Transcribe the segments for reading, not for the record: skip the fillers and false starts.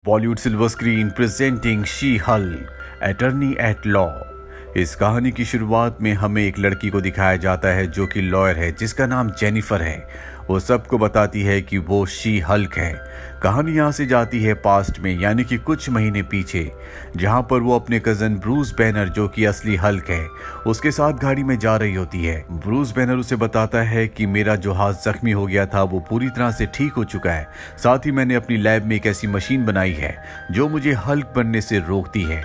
Bollywood silver screen presenting She Hulk attorney at law. इस कहानी की शुरुआत में हमें एक लड़की को दिखाया जाता है जो कि लॉयर है, जिसका नाम जेनिफर है। वो सबको बताती है कि वो शी हल्क है। कहानी यहाँ से जाती है पास्ट में, यानी कि कुछ महीने पीछे, जहाँ पर वो अपने कजन ब्रूस बैनर, जो कि असली हल्क है, उसके साथ गाड़ी में जा रही होती है। ब्रूस बैनर उसे बताता है कि मेरा जो हाथ जख्मी हो गया था वो पूरी तरह से ठीक हो चुका है। साथ ही मैंने अपनी लैब में एक ऐसी मशीन बनाई है जो मुझे हल्क बनने से रोकती है।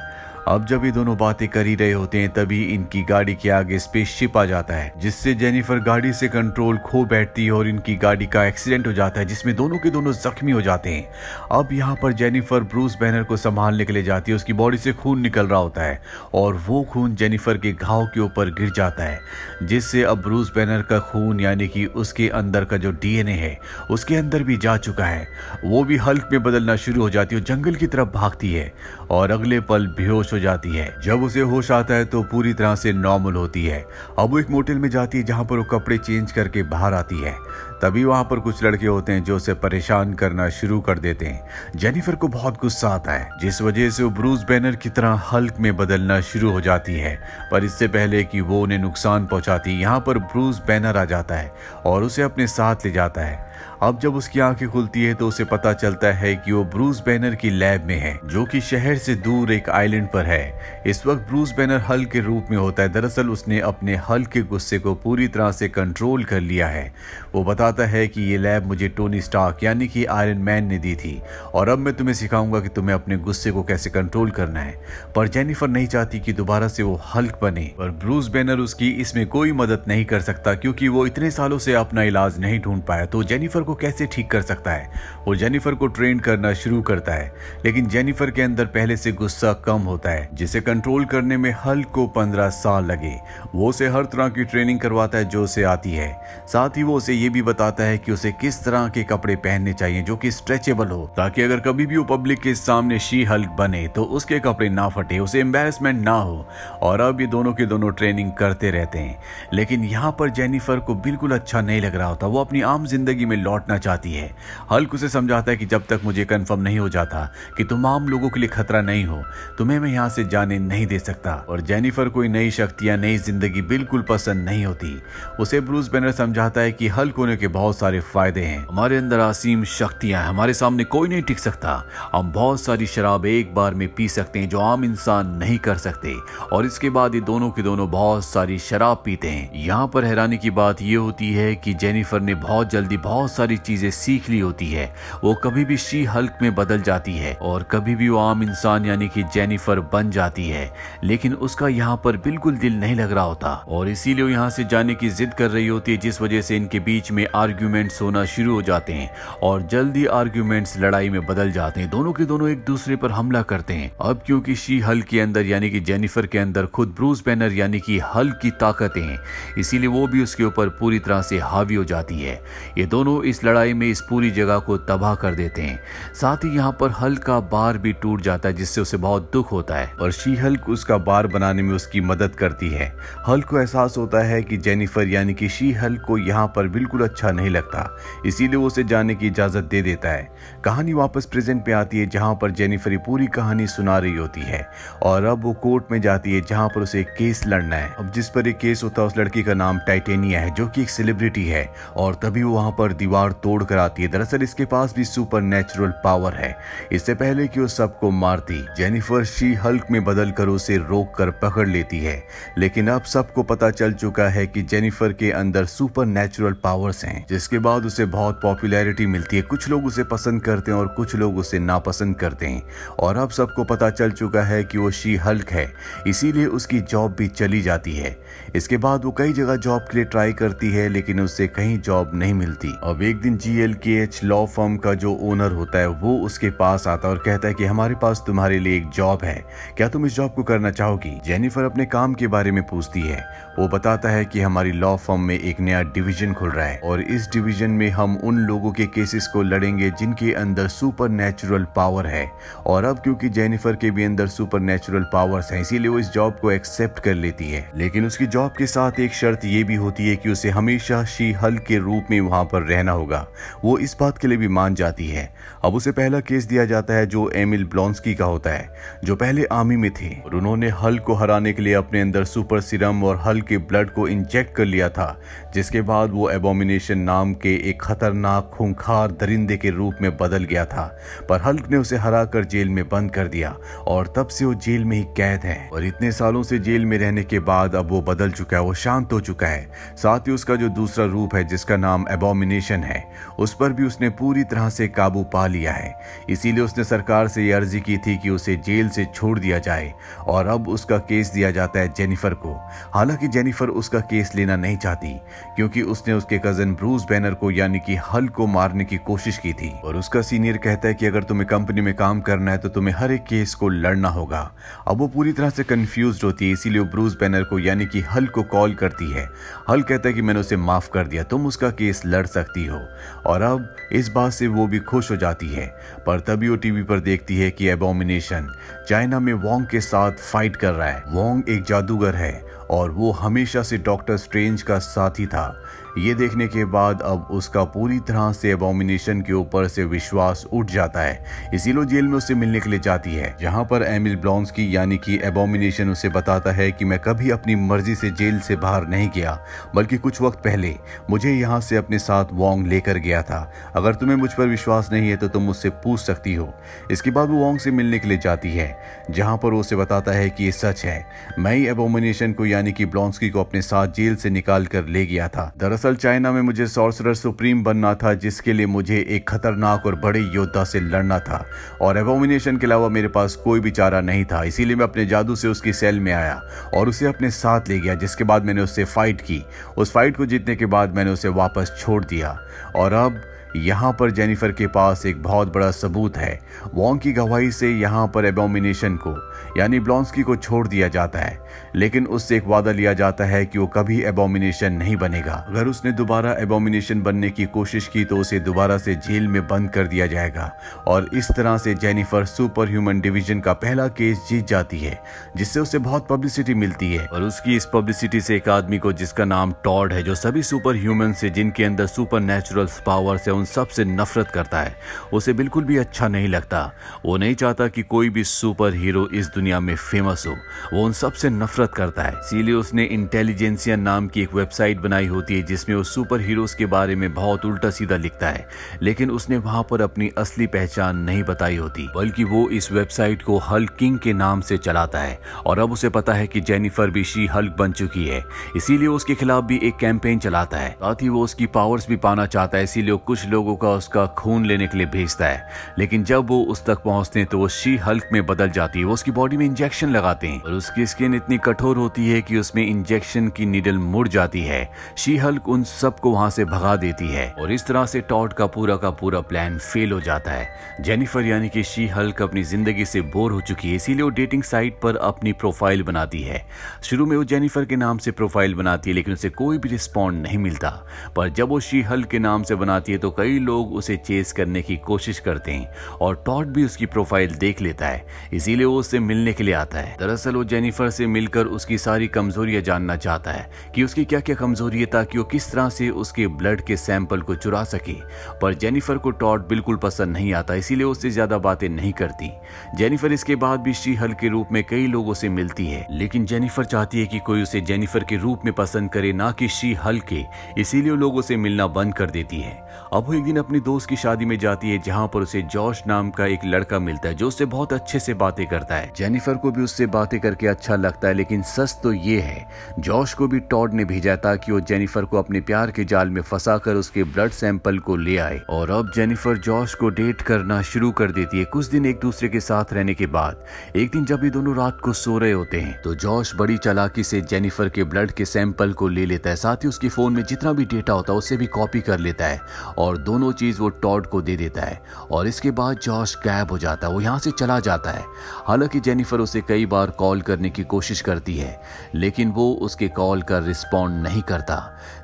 अब जब ये दोनों बातें कर ही रहे होते हैं, तभी इनकी गाड़ी के आगे स्पेसशिप आ जाता है, जिससे जेनिफर गाड़ी से कंट्रोल खो बैठती है और इनकी गाड़ी का एक्सीडेंट हो जाता है, जिसमें दोनों के दोनों जख्मी हो जाते हैं। अब यहाँ पर जेनिफर ब्रूस बैनर को संभालने के लिए जाती है। उसकी बॉडी से खून निकल रहा होता है और वो खून जेनिफर के घाव के ऊपर गिर जाता है, जिससे अब ब्रूस बैनर का खून, यानी कि उसके अंदर का जो डीएनए है, उसके अंदर भी जा चुका है। वो भी हल्क में बदलना शुरू हो जाती है, जंगल की तरफ भागती है और अगले पल बेहोश हो जाती है। जब उसे होश आता है तो पूरी तरह से नॉर्मल होती है। अब वो एक मोटेल में जाती है जहां पर वो कपड़े चेंज करके बाहर आती है। तभी वहां पर कुछ लड़के होते हैं जो उसे परेशान करना शुरू कर देते हैं। जेनिफर को बहुत गुस्सा आता है, जिस वजह से वो ब्रूस बैनर की तरह हल्क में बदलना शुरू हो जाती है। पर इससे पहले कि वो उन्हें नुकसान पहुंचाती, यहाँ पर ब्रूस बैनर आ जाता है और उसे अपने साथ ले जाता है। अब जब उसकी आंखें खुलती है तो उसे पता चलता है कि वो ब्रूस बैनर की लैब में है, जो कि शहर से दूर एक आइलैंड पर है। इस वक्त ब्रूस बैनर हल्क के रूप में होता है। दरअसल उसने अपने हल्क के गुस्से को पूरी तरह से कंट्रोल कर लिया है। वो बताता है कि ये लैब मुझे टोनी स्टार्क, यानी कि आयरन मैन, ने दी थी और अब मैं तुम्हें सिखाऊंगा कि तुम्हें अपने गुस्से को कैसे कंट्रोल करना है। पर जेनिफर नहीं चाहती कि दोबारा से वो हल्क बने, पर ब्रूस बैनर उसकी इसमें कोई मदद नहीं कर सकता, क्योंकि वो इतने सालों से अपना इलाज नहीं ढूंढ पाया। तो जेनिफर को कैसे ठीक कर सकता है? वो जेनिफर को ट्रेन करना शुरू करता है, लेकिन जेनिफर के अंदर पहले से गुस्सा कम होता है, जिसे कंट्रोल करने में हल्क को 15 साल लगे। वो उसे हर तरह की ट्रेनिंग करवाता है जो उसे आती है। साथ ही वो उसे ये भी बताता है कि उसे किस तरह के कपड़े पहनने चाहिए जो कि स्ट्रेचेबल हो, ताकि अगर कभी भी वो पब्लिक के सामने शी हल्क बने तो उसके कपड़े ना फटे, उसे एम्बैरेसमेंट ना हो। और अब ये दोनों के दोनों ट्रेनिंग करते रहते हैं। लेकिन यहाँ पर जेनिफर को बिल्कुल अच्छा नहीं लग रहा होता। वो अपनी आम जिंदगी में लौटना चाहती है। हल्क उसे समझाता है कि जब तक मुझे कंफर्म नहीं हो जाता कि तुम आम लोगों के लिए खतरा नहीं हो, तुम्हें मैं यहाँ से जाने नहीं दे सकता। और जेनिफर कोई नई शक्तियां, नई जिंदगी बिल्कुल पसंद नहीं होती। उसे ब्रूस बैनर समझाता है कि हल्क होने के बहुत सारे फायदे हैं। हमारे अंदर असीम शक्तियां हैं, हमारे सामने कोई नहीं टिक सकता। हम बहुत सारी शराब एक बार में पी सकते हैं जो आम इंसान नहीं कर सकते। और इसके बाद ये दोनों के दोनों बहुत सारी शराब पीते हैं। यहाँ पर हैरानी की बात यह होती है कि जेनिफर ने बहुत जल्दी बहुत सारी चीजें सीख ली होती है। वो कभी भी शी हल्क में बदल जाती है और कभी भी वो आम इंसान, यानी कि जेनिफर, बन जाती है। लेकिन उसका यहाँ पर बिल्कुल दिल नहीं लग रहा होता और इसीलिए वो यहाँ से जाने की जिद कर रही होती है, जिस वजह से इनके बीच में आर्ग्यूमेंट्स होना शुरू हो जाते हैं और जल्दी आर्ग्यूमेंट्स लड़ाई में बदल जाते हैं। दोनों के दोनों एक दूसरे पर हमला करते हैं। अब क्योंकि शी हल्क के अंदर, यानी कि जेनिफर के अंदर, खुद ब्रूस बैनर यानी कि हल्क की ताकतें हैं, इसीलिए वो भी उसके ऊपर पूरी तरह से हावी हो जाती है। ये दोनों इस लड़ाई में इस पूरी जगह को तबाह कर देते हैं। साथ ही यहाँ पर हल्क का बार भी टूट जाता है, जिससे उसे बहुत दुख होता है और शी हल्क उसका बार बनाने में उसकी मदद करती है। हल्क को एहसास होता है कि जेनिफर यानी कि शी हल्क को यहाँ पर बिल्कुल अच्छा नहीं लगता, इसीलिए वो उसे जाने की इजाजत दे देता है। कहानी वापस प्रेजेंट पे आती है, जहाँ पर जेनिफर पूरी कहानी सुना रही होती है और अब वो कोर्ट में जाती है, जहाँ पर उसे एक केस लड़ना है। अब जिस पर एक केस होता है, उस लड़की का नाम टाइटेनिया है, जो कि एक सेलिब्रिटी है। और तभी वो वहां पर दीवार तोड़ कर आती है। दरअसल इसके पास भी सुपर नेचुरल पावर है। इससे पहले कि वो सबको मारती, जेनिफर शी हल्क में बदल कर उसे रोक कर पकड़ लेती है। लेकिन अब सबको पता चल चुका है कि जेनिफर के अंदर सुपर नेचुरल पावर्स हैं, जिसके बाद उसे बहुत पॉपुलैरिटी मिलती है। कुछ लोग उसे पसंद करते हैं और कुछ लोग उसे नापसंद करते हैं। और अब सबको पता चल चुका है कि वो शी हल्क है, इसीलिए उसकी जॉब भी चली जाती है। इसके बाद वो कई जगह जॉब के लिए ट्राई करती है, लेकिन उससे कहीं जॉब नहीं मिलती। अब एक दिन GLKH लॉ फर्म का जो ओनर होता है वो उसके पास आता है और कहता है कि हमारे पास तुम्हारे लिए एक जॉब है, क्या तुम इस जॉब को करना चाहोगी? जेनिफर अपने काम के बारे में पूछती है। वो बताता है कि हमारी लॉ फर्म में एक नया डिवीजन खुल रहा है और और इस डिवीजन में हम उन लोगों के केसेस को लड़ेंगे जिनके अंदर सुपर नेचुरल पावर है। और अब क्योंकि जेनिफर के भी अंदर सुपर नेचुरल पावर्स हैं, इसीलिए वो इस जॉब को एक्सेप्ट कर लेती है। लेकिन उसकी जॉब के साथ एक शर्त ये भी होती है कि उसे हमेशा शी हल्क के रूप में वहां पर रहना होगा। वो इस बात के लिए भी मान जाती है। अब उसे पहला केस दिया जाता है जो एमिल ब्लॉन्स्की का होता है, जो पहले आर्मी में थे और उन्होंने हल्क को हराने के लिए अपने अंदर सुपर सीरम और हल्क के ब्लड को इंजेक्ट कर लिया था, जिसके बाद वो एबोमिनेशन नाम के एक खतरनाक खूंखार दरिंदे के रूप में बदल गया था। पर हल्क ने उसे हराकर जेल में बंद कर दिया और तब से वो जेल में ही कैद है। और इतने सालों से जेल में रहने के बाद अब वो बदल चुका है, वो शांत हो चुका है। साथ ही उसका जो दूसरा रूप है जिसका नाम एबोमिनेशन है, उस पर भी उसने पूरी तरह से काबू पा लिया है। इसीलिए उसने सरकार से ये अर्जी की थी कि उसे जेल से छोड़ दिया जाए और अब उसका केस दिया जाता है जेनिफर को। हालांकि जेनिफर उसका केस लेना नहीं चाहती क्योंकि उसने उसके कजन ब्रूस बैनर को यानी कि हल्क को मारने की कोशिश की थी और उसका सीनियर कहता है कि अगर तुम्हें कंपनी में काम करना है तो तुम्हें हर एक केस को लड़ना होगा। अब वो पूरी तरह से कंफ्यूज्ड होती है, इसीलिए वो ब्रूस बैनर को यानी कि हल्क को कॉल करती है। हल्क कहता है कि मैंने उसे माफ कर दिया, तुम उसका केस लड़ सकती हो। और अब इस बात से वो भी खुश हो जाती है। पर तभी वो टीवी पर देखती है कि एबोमिनेशन चाइना में वोंग के साथ फाइट कर रहा है। वोंग एक जादूगर है और वो हमेशा से डॉक्टर स्ट्रेंज का साथी था। ये देखने के बाद अब उसका पूरी तरह से एबोमिनेशन के ऊपर से विश्वास उठ जाता है। इसीलिए जेल में उससे मिलने के लिए जाती है, जहां पर एमिल ब्लॉन्स्की यानी कि एबोमिनेशन उसे बताता है कि मैं कभी अपनी मर्जी से जेल से बाहर नहीं गया, बल्कि कुछ वक्त पहले मुझे यहाँ से अपने साथ वोंग लेकर गया था। अगर तुम्हें मुझ पर विश्वास नहीं है तो तुम मुझसे पूछ सकती हो। इसके बाद वो वोंग से मिलने के लिए जाती है, जहां पर वो उसे बताता है कि ये सच है, मैं ही एबोमिनेशन को यानी कि ब्लॉन्स्की को अपने साथ जेल से निकाल कर ले गया था। दरअसल चाइना में मुझे सॉर्सरर सुप्रीम बनना था, जिसके लिए मुझे एक खतरनाक और बड़े योद्धा से लड़ना था और एबोमिनेशन के अलावा मेरे पास कोई भी चारा नहीं था। इसीलिए मैं अपने जादू से उसकी सेल में आया और उसे अपने साथ ले गया, जिसके बाद मैंने उससे फाइट की। उस फाइट को जीतने के बाद मैंने उसे वापस छोड़ दिया और अब यहाँ पर जेनिफर के पास एक बहुत बड़ा सबूत है। वोंग की गवाही से यहाँ पर एबोमिनेशन को यानी ब्लॉन्स्की को छोड़ दिया जाता है, लेकिन उससे एक वादा लिया जाता है कि वो कभी एबोमिनेशन नहीं बनेगा। अगर उसने दोबारा एबोमिनेशन बनने की कोशिश की तो उसे दोबारा से जेल में बंद कर दिया जाएगा। और इस तरह से जेनिफर सुपर ह्यूमन डिवीजन का पहला केस जीत जाती है, जिससे उसे बहुत पब्लिसिटी मिलती है। और उसकी इस पब्लिसिटी से एक आदमी को जिसका नाम टॉड है, जो सभी सुपर ह्यूमन से जिनके अंदर सुपर नेचुरल पावर्स है उन सब से नफरत करता है। उसे बिल्कुल भी अच्छा नहीं लगता। वो नहीं चाहता कि कोई भी सुपर हीरो इस दुनिया में फेमस हो। वो उन सब से नफरत करता है। इसीलिए उसने इंटेलिजेंसिया नाम की एक वेबसाइट बनाई होती है जिसमें वो सुपर हीरोज के बारे में बहुत उल्टा सीधा लिखता है, लेकिन उसने वहां पर अपनी असली पहचान नहीं बताई होती, बल्कि वो इस वेबसाइट को हल्क किंग के नाम से चलाता है। और अब उसे पता है कि जेनिफर भी शी हल्क बन चुकी है, इसीलिए उसके खिलाफ भी एक कैंपेन चलाता है। साथ ही वो उसकी पावर्स भी पाना चाहता है, इसीलिए कुछ लोगों का उसका खून लेने के लिए भेजता है। लेकिन जब वो उस तक पहुंचते हैं तो वो शी हल्क में बदल जाती है। वो उसकी बॉडी में इंजेक्शन लगाते हैं और उसकी स्किन इतनी कठोर होती है कि उसमें इंजेक्शन की नीडल मुड़ जाती है। शी हल्क उन सबको वहां से भगा देती है और इस तरह से टॉड का पूरा प्लान फेल हो जाता है। जेनिफर यानी कि शी हल्क अपनी जिंदगी से बोर हो चुकी है, इसीलिए वो डेटिंग साइट पर अपनी प्रोफाइल बनाती है। शुरू में वो जेनिफर के नाम से प्रोफाइल बनाती है, लेकिन उसे कोई भी रिस्पॉन्ड नहीं मिलता। पर जब वो शी हल्क के नाम से बनाती है तो कई लोग उसे चेस करने की कोशिश करते हैं और टॉड भी उसकी प्रोफाइल देख लेता है, इसीलिए वो उससे मिलने के लिए आता है। दरअसल वो जेनिफर से मिलकर उसकी सारी कमजोरियां जानना चाहता है कि उसकी क्या क्या कमजोरी है, ताकि वो किस तरह से उसके ब्लड के सैंपल को चुरा सके। पर जेनिफर को टॉड बिल्कुल पसंद नहीं आता, इसीलिए उससे ज्यादा बातें नहीं करती। जेनिफर इसके बाद भी शी हल्क के रूप में कई लोगों से मिलती है, लेकिन जेनिफर चाहती है कि कोई उसे जेनिफर के रूप में पसंद करे, ना कि शी हल्क के, इसीलिए लोगों से मिलना बंद कर देती है। अब वो एक दिन अपनी दोस्त की शादी में जाती है, जहां पर उसे जॉश नाम का एक लड़का मिलता है जो उससे बहुत अच्छे से बातें करता है। जेनिफर को भी उससे बातें करके अच्छा लगता है, लेकिन सच तो ये है जॉश को भी टॉड ने भेजा ताकि वो जेनिफर को अपने प्यार के जाल में फंसाकर उसके ब्लड सैंपल को ले आए। और अब जेनिफर जॉश को डेट करना शुरू कर देती है। कुछ दिन एक दूसरे के साथ रहने के बाद एक दिन जब ये दोनों रात को सो रहे होते हैं तो जॉश बड़ी चालाकी से जेनिफर के ब्लड के सैंपल को ले लेता है, साथ ही उसके फोन में जितना भी डेटा होता है उससे भी कॉपी कर लेता है और दोनों चीज वो टॉड को दे देता है। और इसके बाद जॉश गायब हो जाता है, वो यहाँ से चला जाता है। हालांकि जेनिफर उसे कई बार कॉल करने की कोशिश करती है, लेकिन वो उसके कॉल का रिस्पॉन्ड नहीं करता।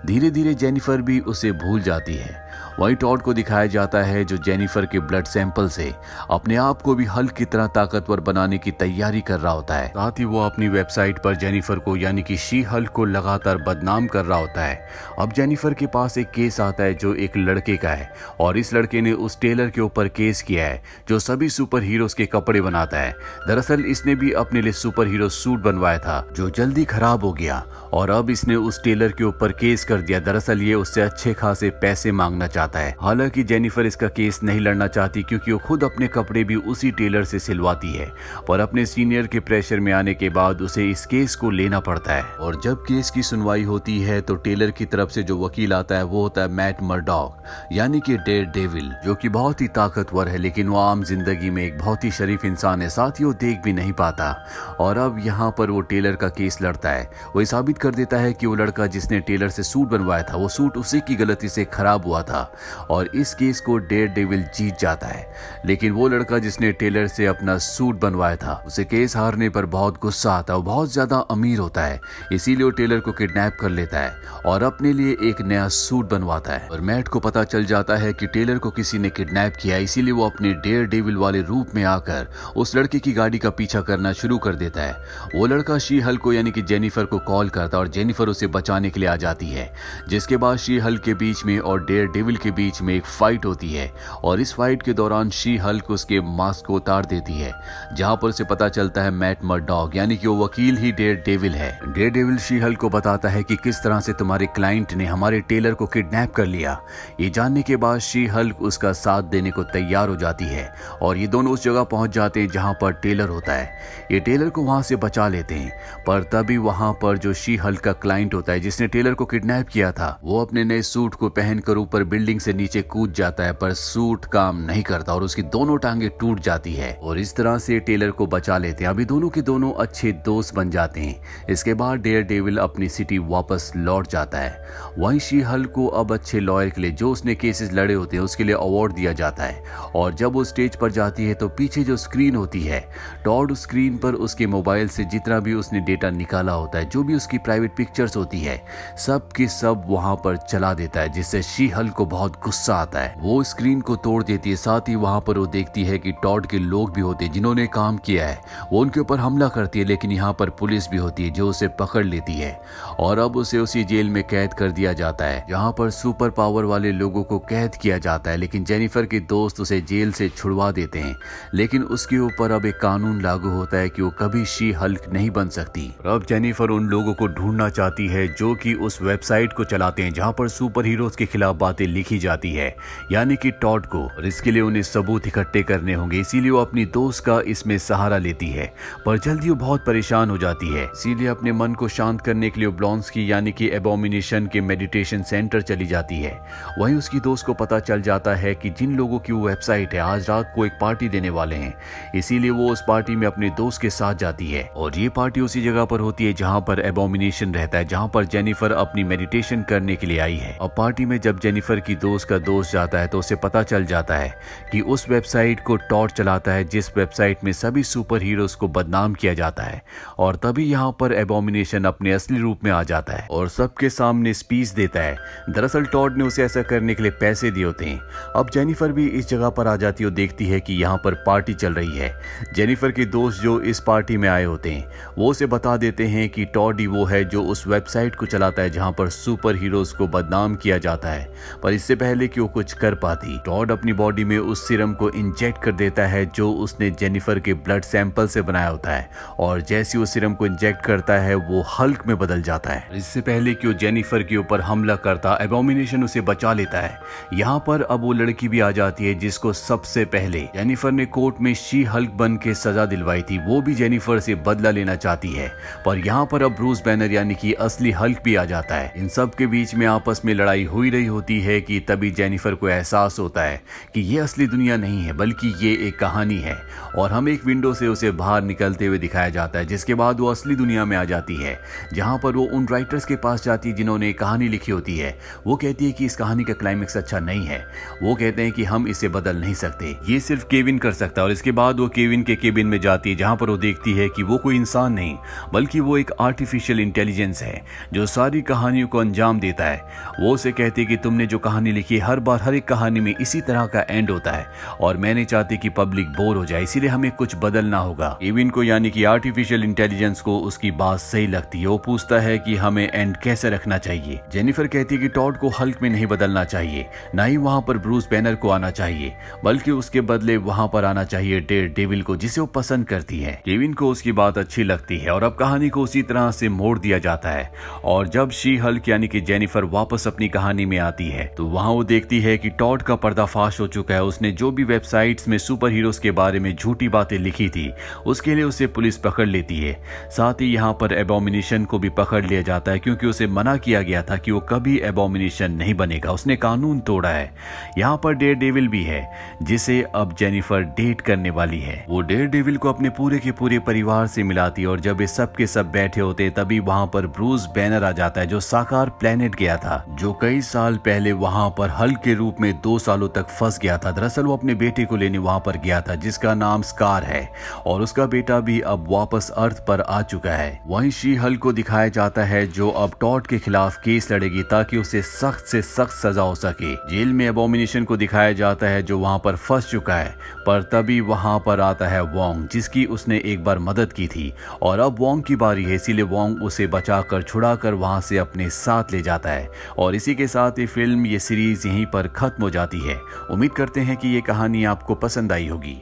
धीरे धीरे जेनिफर भी उसे भूल जाती है। वहीं टॉड को दिखाया जाता है जो जेनिफर के ब्लड सैंपल से अपने आप को भी हल्क की तरह ताकतवर बनाने की तैयारी कर रहा होता है। साथ ही वो अपनी वेबसाइट पर जेनिफर को यानी कि शी हल्क को लगातार बदनाम कर रहा होता है। अब जेनिफर के पास एक केस आता है जो एक लड़के का है, और इस लड़के ने उस टेलर के ऊपर केस किया है जो सभी सुपर हीरोज के कपड़े बनाता है। दरअसल इसने भी अपने लिए सुपर हीरो सूट बनवाया था जो जल्दी खराब हो गया, और अब इसने उस टेलर के ऊपर केस कर दिया। दरअसल ये उससे अच्छे खासे पैसे मांगना चाहता है। हालांकि जेनिफर इसका केस नहीं लड़ना चाहती क्योंकि वो खुद अपने कपड़े भी उसी टेलर से सिलवाती है, पर अपने सीनियर के प्रेशर में आने के बाद उसे इस केस को लेना पड़ता है। और जब केस की सुनवाई होती है तो टेलर की तरफ से जो वकील आता है वो होता है मैट मर्डॉक, यानी कि डेयरडेविल, जो कि बहुत ही ताकतवर है, लेकिन वो आम जिंदगी में एक बहुत ही शरीफ इंसान है। साथ ही वो देख भी नहीं पाता। और अब यहाँ पर वो टेलर का केस लड़ता है। वो साबित कर देता है कि वो लड़का जिसने टेलर से सूट बनवाया था वो सूट उसी की गलती से खराब हुआ था, और इस केस को डेयरडेविल जीत जाता है। लेकिन वो लड़का जिसने टेलर से अपना सूट बनवाया था उसे केस हारने पर बहुत गुस्सा आता है। वो बहुत ज्यादा अमीर होता है, इसीलिए वो टेलर को किडनैप कर लेता है और अपने लिए एक नया सूट बनवाता है। और मैट को पता चल जाता है कि टेलर को किसी ने किडनैप किया, इसीलिए वो अपने डेयरडेविल वाले रूप में आकर उस लड़के की गाड़ी का पीछा करना शुरू कर देता है। वो लड़का शी हल्क को यानी कि जेनिफर को कॉल करता है और जेनिफर उसे बचाने के लिए आ जाती है, जिसके बाद शी हल्क के बीच में और डेयरडेविल के बीच में एक फाइट होती है। और इस फाइट के दौरान शी हल्क उसके मास्क को उतार देती है, जहां पर उसे पता चलता है मैट मर्डॉक यानी कि वो वकील ही डेयरडेविल है। डेयरडेविल शी हल्क को बताता है कि किस तरह से तुम्हारे क्लाइंट ने हमारे टेलर को किडनैप कर लिया। ये जानने के बाद शी हल्क उसका साथ देने को तैयार हो जाती है, और ये दोनों उस जगह पहुंच जाते हैं जहां पर टेलर होता है। ये टेलर को वहां से बचा लेते हैं, पर तभी वहां पर जो शी हल्क का क्लाइंट होता है जिसने टेलर को किडनैप किया था वो अपने नए सूट को पहनकर ऊपर बिल्डिंग से नीचे कूद जाता है, पर सूट काम नहीं करता और उसकी दोनों टांगे टूट जाती है। और इस तरह से टेलर को बचा लेते हैं। अभी दोनों के दोनों अच्छे दोस्त बन जाते हैं। इसके बाद डेयरडेविल अपनी सिटी वापस लौट जाता है। वहीं शी हल्क को अब अच्छे लॉयर के लिए जो उसने केसेस लड़े होते हैं उसके लिए अवार्ड दिया जाता है। और जब वो स्टेज पर जाती है तो पीछे जो स्क्रीन होती है, टॉड उस स्क्रीन पर उसके मोबाइल से जितना भी उसने डेटा निकाला होता है, जो भी उसकी प्राइवेट पिक्चर्स होती है, सब की सब वहां पर चला देता है, जिससे शी हल्क को बहुत गुस्सा आता है। वो स्क्रीन को तोड़ देती है। साथ ही वहां पर वो देखती है कि टॉड के लोग भी होते हैं जिन्होंने काम किया है। वो उनके ऊपर हमला करती है, लेकिन यहाँ पर पुलिस भी होती है जो उसे पकड़ लेती है, और अब उसे उसी जेल में कैद कर दिया जाता है जहाँ पर सुपर पावर वाले लोगों को कैद किया जाता है। लेकिन जेनिफर के दोस्त उसे जेल से छुड़वा देते हैं, लेकिन उसके ऊपर अब एक कानून लागू होता है कि वो कभी शी हल्क नहीं बन सकती। अब जेनिफर उन लोगों को ढूंढना चाहती है जो कि उस वेबसाइट को चलाते हैं जहां पर सुपर हीरोज के खिलाफ बातें लिखी जाती है, यानी कि टॉड को। और इसके लिए उन्हें सबूत इकट्ठे करने होंगे, इसीलिए वो अपनी दोस्त का इसमें सहारा लेती है। पर जल्दी वो बहुत परेशान हो जाती है, इसीलिए अपने मन को शांत करने के लिए ब्लॉन्स्की यानी कि एबोमिनेशन के मेडिटेशन सेंटर चली जाती है। वहीं उसकी दोस्त को पता चल जाता है कि जिन लोगों की वो वेबसाइट है आज रात को एक पार्टी देने वाले हैं, इसीलिए वो उस पार्टी में अपने दोस्त के साथ जाती है। और ये पार्टी उसी जगह पर होती है जहां पर एबोमिनेशन रहता है, जहां पर जेनिफर अपनी मेडिटेशन करने के लिए आई है। अब पार्टी में जब जेनिफर की दोस्त का दोस्त जाता है तो उसे पता चल जाता है कि उस वेबसाइट को टॉड चलाता है, जिस वेबसाइट में सभी सुपर हीरोज को बदनाम किया जाता है। और तभी यहाँ पर एबोमिनेशन अपने असली रूप में आ जाता है और सबके सामने स्पीच देता है। दरअसल टॉड ने उसे ऐसा करने के लिए पैसे दिए होते हैं। अब जेनिफर भी इस जगह पर आ जाती है और देखती है कि यहाँ पर पार्टी चल रही है। जेनिफर के दोस्त जो इस पार्टी में आए होते हैं वो उसे बता देते हैं कि टॉड ही वो है जो उस वेबसाइट को चलाता है जहाँ पर सुपर हीरोज को बदनाम किया जाता है। पर इससे पहले कि वो कुछ कर पाती, टॉड अपनी बॉडी में उस सीरम को इंजेक्ट कर देता है जो उसने जेनिफर के ब्लड सैंपल से बनाया होता है। और जैसे वो सीरम को इंजेक्ट करता है वो हल्क में बदल जाता है। इससे पहले कि वो जेनिफर के ऊपर हमला करता, एबोमिनेशन उसे बचा लेता है। यहाँ पर अब वो लड़की भी आ जाती है जिसको सबसे पहले जेनिफर ने कोर्ट में शी हल्क बन के सजा दिलवाई थी। वो भी जेनिफर से बदला लेना चाहती है, पर यहाँ पर अब ब्रूस बैनर यानी कि असली हल्क भी आ जाता है। इन सब के बीच में आपस में लड़ाई हुई रही होती है कि कि तभी जेनिफर को एहसास होता है कि ये असली दुनिया नहीं है बल्कि ये एक कहानी है, और हम एक विंडो से उसे बाहर निकलते हुए दिखाया जाता है, जिसके बाद वो असली दुनिया में आ जाती है जहां पर वो उन राइटर्स के पास जाती है जिन्होंने कहानी लिखी होती है। वो कहती है कि इस कहानी का क्लाइमेक्स अच्छा नहीं है। वो कहते हैं कि हम इसे बदल नहीं सकते, ये सिर्फ केविन कर सकता है। और इसके बाद वो केविन के केबिन में जाती है जहां पर वो देखती है कि वो कोई इंसान नहीं बल्कि वो एक आर्टिफिशियल इंटेलिजेंस है जो सारी कहानियों को अंजाम देता है। वो उसे कहती है कि तुमने जो कहानी लिखी हर बार हर एक कहानी में इसी तरह का एंड होता है और मैं नहीं चाहती कि पब्लिक बोर हो जाए, इसीलिए हमें कुछ बदलना होगा। केविन को यानी कि आर्टिफिशियल इंटेलिजेंस को उसकी बात सही लगती है। वो पूछता है कि हमें एंड कैसे रखना चाहिए। जेनिफर कहती है कि टॉड को हल्क में नहीं बदलना चाहिए, ना ही वहां पर ब्रूस बैनर को आना चाहिए, बल्कि उसके बदले वहां पर आना चाहिए डेयर डेविल को, जिसे वो पसंद करती है। केविन को उसकी बात अच्छी लगती है और अब कहानी को उसी तरह से मोड़ दिया जाता है। और जब शी हल्क यानी कि जेनिफर वापस अपनी कहानी में आती है तो वहां वो देखती है कि टॉड का पर्दाफाश हो चुका है। उसने जो भी वेबसाइट्स में सुपर हीरोज के बारे में झूठी बातें लिखी थी उसके लिए उसे पुलिस पकड़ लेती है। साथ ही यहाँ पर एबोमिनेशन को भी पकड़ लिया जाता है क्योंकि उसे मना किया गया था कि वो कभी एबोमिनेशन नहीं बनेगा, उसने कानून तोड़ा है। यहाँ पर डेयर डेविल भी है जिसे अब जेनिफर डेट करने वाली है। वो डेयर डेविल को अपने पूरे के पूरे परिवार से मिलाती है और जब ये सब के सब बैठे होते तभी वहां पर ब्रूस बैनर आ जाता है जो साकार प्लेनेट गया था, जो कई साल पहले वहां पर हल्क के रूप में 2 सालों तक फंस गया था। दरअसल वो अपने बेटे को लेने वहां पर गया था जिसका नाम स्कार है और उसका बेटा भी अब वापस अर्थ पर आ चुका है। वहीं शी हल्क को दिखाया जाता है जो अब टॉड के खिलाफ केस लड़ेगी ताकि उसे सख्त से सख्त सजा हो सके। जेल में एबोमिनेशन को दिखाया जाता है जो वहां पर फंस चुका है, पर तभी वहां पर आता है वोंग जिसकी उसने एक बार मदद की थी और अब वोंग की बारी है, इसीलिए वोंग उसे बचाकर छुड़ाकर वहां से अपने साथ ले जाता है। और इसी के साथ ये फिल्म, ये सीरीज यहीं पर खत्म हो जाती है। उम्मीद करते हैं कि ये कहानी आपको पसंद आई होगी।